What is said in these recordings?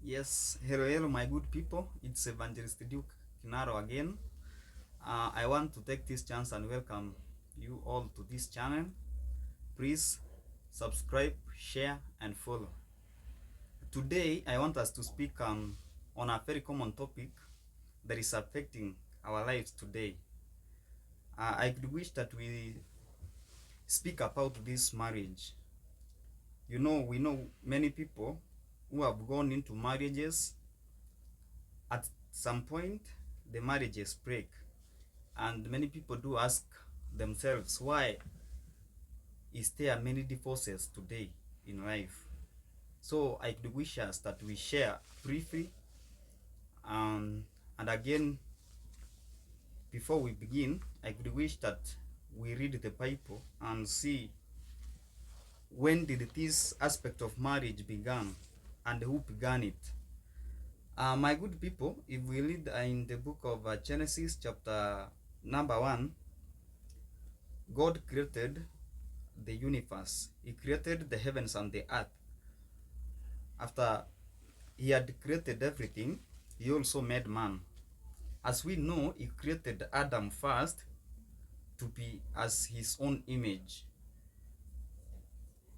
Yes, hello, my good people. It's Evangelist Duke Kinaro again. I want to take this chance and welcome you all to this channel. Please subscribe, share, and follow. Today, I want us to speak on a very common topic that is affecting our lives today. I could wish that we speak about this marriage. We know many people who have gone into marriages. At some point, the marriages break. And many people do ask themselves, why is there many divorces today in life? So I could wish us that we share briefly. And again, before we begin, I could wish that we read the Bible and see when did this aspect of marriage began and who began it. My good people, if we read in the book of Genesis chapter number 1, God created the universe. He created the heavens and the earth. After he had created everything, he also made man. As we know, he created Adam first to be as his own image.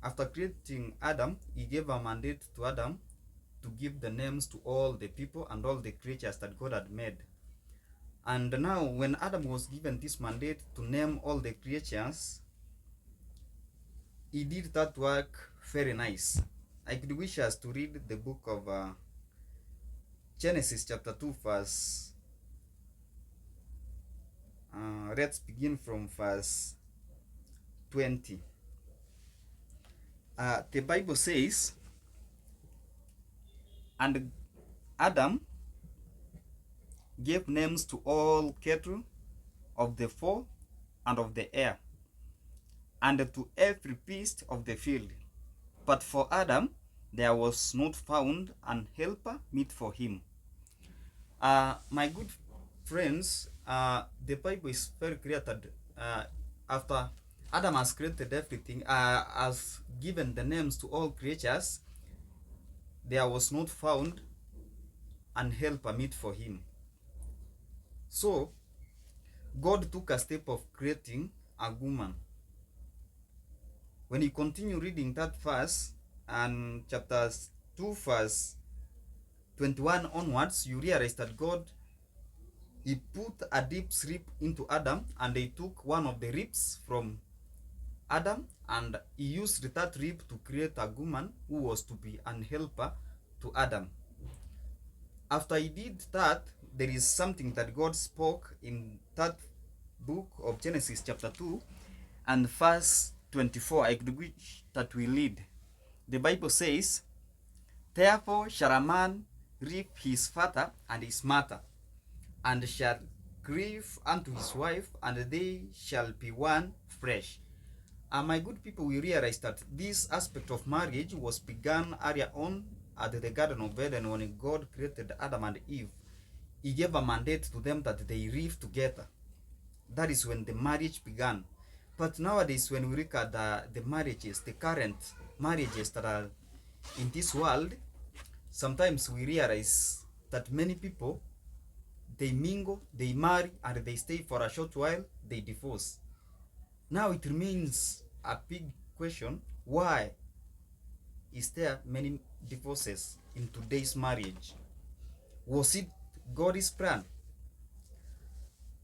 After creating Adam, he gave a mandate to Adam to give the names to all the people and all the creatures that God had made. And now, when Adam was given this mandate to name all the creatures, he did that work very nice. I could wish us to read the book of Genesis chapter 2 verse let's begin from verse 20. The Bible says, and Adam gave names to all cattle of the fowl and of the air, and to every beast of the field. But for Adam there was not found an helper meet for him. My good friends, the Bible is very clear that after Adam has created everything, has given the names to all creatures, there was not found an helper meet for him. So God took a step of creating a woman. When you continue reading that verse and chapter 2 verse 21 onwards, you realize that God, he put a deep sleep into Adam, and he took one of the ribs from Adam, and he used that rib to create a woman who was to be an helper to Adam. After he did that, there is something that God spoke in that book of Genesis chapter 2 and verse 24. I could wish that we read. The Bible says, therefore shall a man leave his father and his mother, and shall cleave unto his wife, and they shall be one flesh. My good people, we realize that this aspect of marriage was begun earlier on at the Garden of Eden when God created Adam and Eve. He gave a mandate to them that they live together. That is when the marriage began. But nowadays, when we look at the marriages, the current marriages that are in this world, sometimes we realize that many people, they mingle, they marry, and they stay for a short while, they divorce. Now it remains a big question, why is there many divorces in today's marriage? Was it God's plan?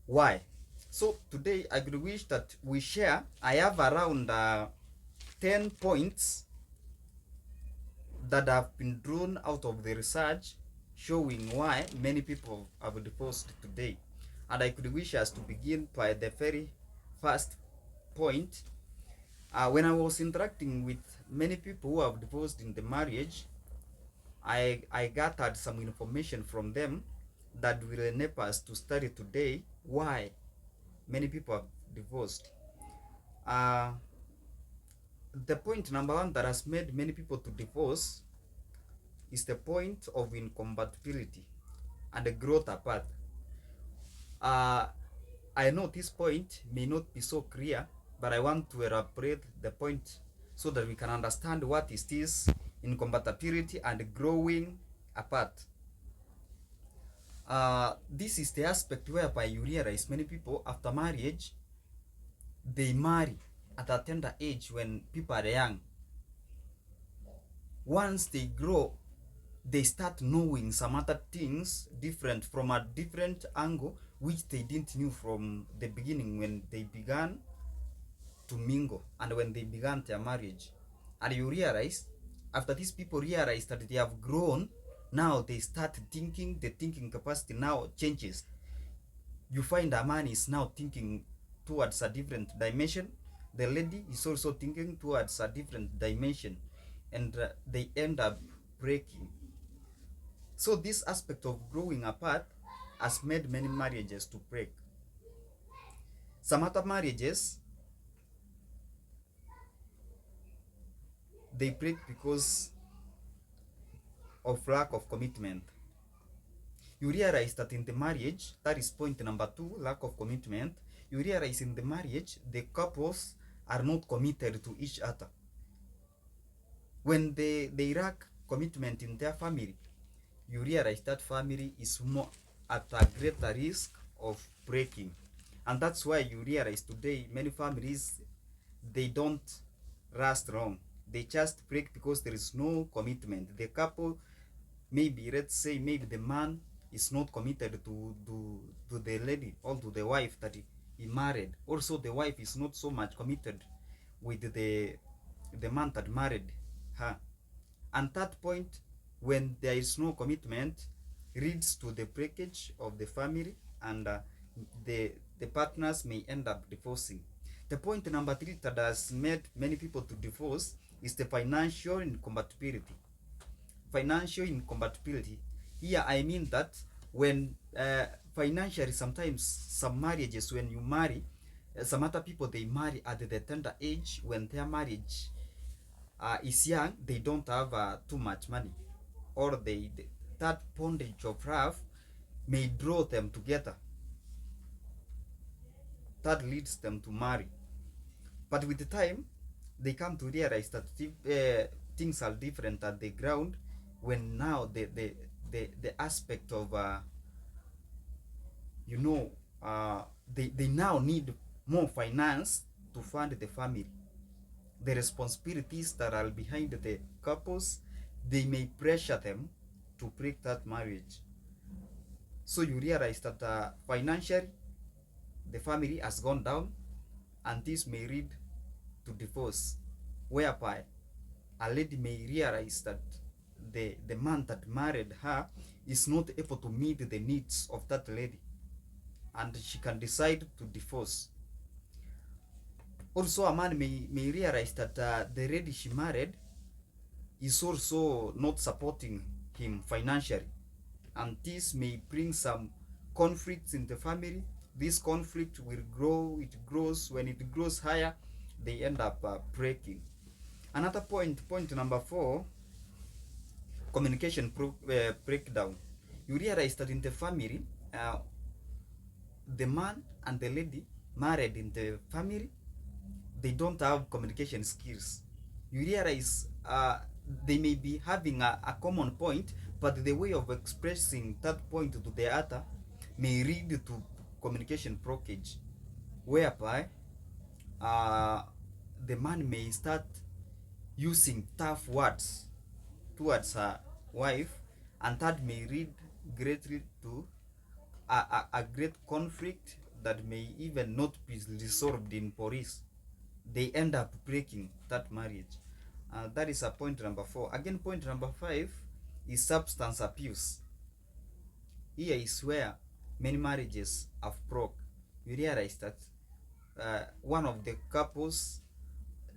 Why? So today I could wish that we share. I have around 10 points that have been drawn out of the research showing why many people have divorced today. And I could wish us to begin by the very first point. When I was interacting with many people who have divorced in the marriage, I gathered some information from them that will enable us to study today why many people have divorced. The point number one that has made many people to divorce is the point of incompatibility and the growth apart. I know this point may not be so clear, but I want to elaborate the point so that we can understand what is this incompatibility and growing apart. This is the aspect whereby you realize many people after marriage, they marry at a tender age when people are young. Once they grow, they start knowing some other things different from a different angle, which they didn't know from the beginning when they began to mingle and when they began their marriage. And you realize, after these people realize that they have grown, now they start thinking, the thinking capacity now changes. You find a man is now thinking towards a different dimension, the lady is also thinking towards a different dimension, and they end up breaking. So this aspect of growing apart has made many marriages to break. Some other marriages, they break because of lack of commitment. You realize that in the marriage, that is point number 2, lack of commitment. You realize in the marriage, the couples are not committed to each other. When they lack commitment in their family, you realize that family is more at a greater risk of breaking. And that's why you realize today many families, they don't last long. They just break because there is no commitment. The couple, maybe let's say maybe the man is not committed to the lady or to the wife that he married. Also the wife is not so much committed with the man that married her. And that point, when there is no commitment, leads to the breakage of the family, and the partners may end up divorcing. The point number 3 that has made many people to divorce is the financial incompatibility. Financial incompatibility. Here I mean that when financially, sometimes some marriages, when you marry, some other people, they marry at the tender age when their marriage is young, they don't have too much money, or that bondage of love may draw them together, that leads them to marry. But with the time, they come to realize that things are different at the ground, when now the aspect of they now need more finance to fund the family. The responsibilities that are behind the couples, they may pressure them to break that marriage. So you realize that financially, the family has gone down, and this may lead to divorce, whereby a lady may realize that the man that married her is not able to meet the needs of that lady, and she can decide to divorce. Also, a man may realize that the lady she married is also not supporting him financially, and this may bring some conflicts in the family. This conflict will grow, it grows. When it grows higher, they end up breaking. Another point number 4, communication breakdown. You realize that in the family, the man and the lady married in the family, they don't have communication skills. You realize they may be having a common point, but the way of expressing that point to the other may lead to communication blockage, whereby the man may start using tough words towards her wife, and that may lead greatly to a great conflict that may even not be resolved in police. They end up breaking that marriage. That is a point number 4. Again, point number 5 is substance abuse. Here is where many marriages have broke. You realize that one of the couples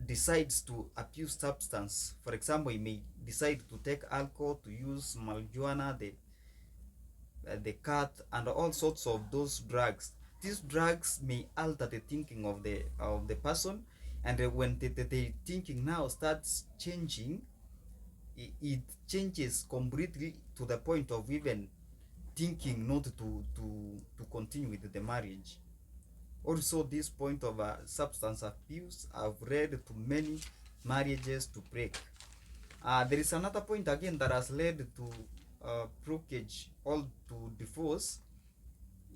decides to abuse substance. For example, he may decide to take alcohol, to use marijuana, the cat, and all sorts of those drugs. These drugs may alter the thinking of the person, and when the thinking now starts changing, it changes completely to the point of even thinking not to continue with the marriage. Also, this point of substance abuse have led to many marriages to break. There is another point again that has led to blockage all to divorce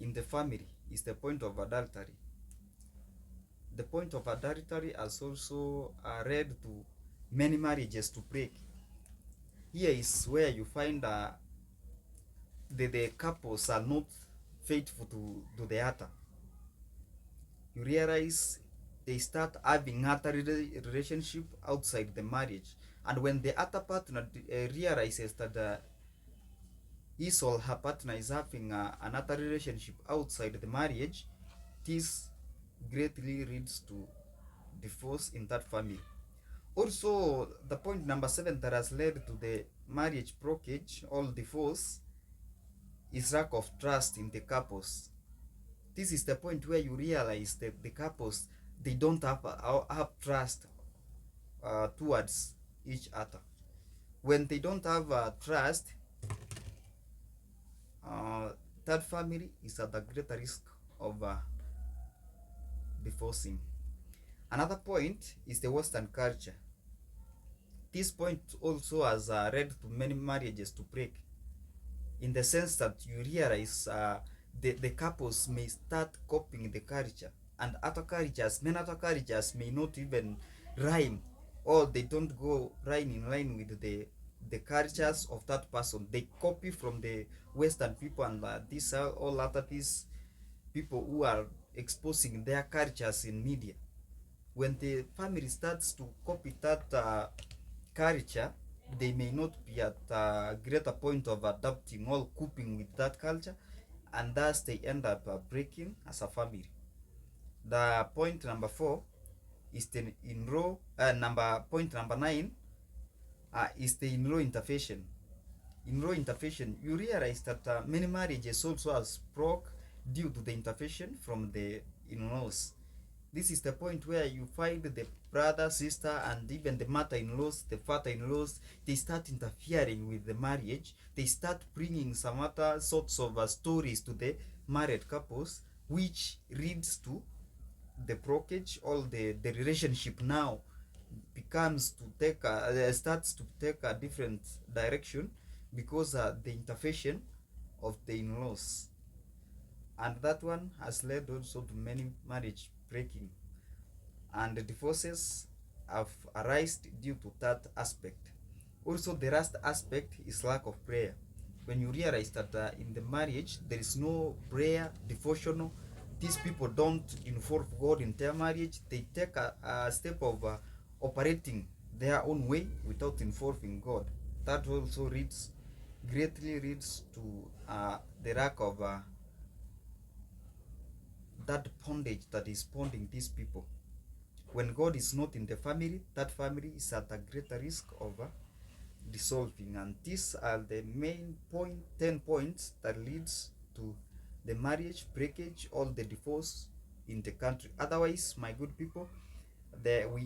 in the family is the point of adultery. The point of adultery has also led to many marriages to break. Here is where you find the couples are not faithful to the other. You realize they start having other relationship outside the marriage, and when the other partner realizes that his or her partner is having another relationship outside the marriage, this greatly leads to divorce in that family. Also, the point number 7 that has led to the marriage blockage or divorce is lack of trust in the couples. This is the point where you realize that the couples, they don't have trust towards each other. When they don't have trust, that family is at a greater risk of divorcing. Another point is the Western culture. This point also has led to many marriages to break, in the sense that you realize the couples may start copying the culture, and many other cultures may not even rhyme, or they don't go right in line with the cultures of that person. They copy from the Western people, and these are all other these people who are exposing their cultures in media. When the family starts to copy that culture, they may not be at a greater point of adapting or coping with that culture, and thus they end up breaking as a family. The point number 4 is the in-law. Point number 9 is the in-law intervention. In-law intervention, you realize that many marriages also has broke due to the intervention from the in-laws. This is the point where you find the brother, sister, and even the mother-in-laws, the father-in-laws, they start interfering with the marriage. They start bringing some other sorts of stories to the married couples, which leads to the blockage, or the relationship now becomes to take starts to take a different direction because the intervention of the in-laws, and that one has led also to many marriage breaking, and the divorces have arisen due to that aspect. Also, the last aspect is lack of prayer. When you realize that in the marriage there is no prayer, devotional, these people don't involve God in their marriage. They take a step of operating their own way without involving God. That also greatly leads to the lack of that bondage that is bonding these people. When God is not in the family, that family is at a greater risk of dissolving. And these are the main 10 points that leads to the marriage breakage or the divorce in the country. Otherwise, my good people,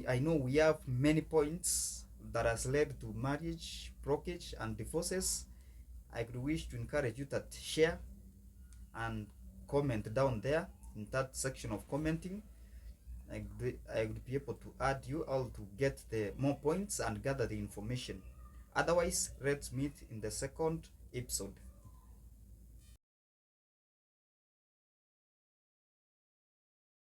I know we have many points that has led to marriage breakage and divorces. I could wish to encourage you that share and comment down there in that section of commenting. I would be able to add you all to get the more points and gather the information. Otherwise, let's meet in the second episode.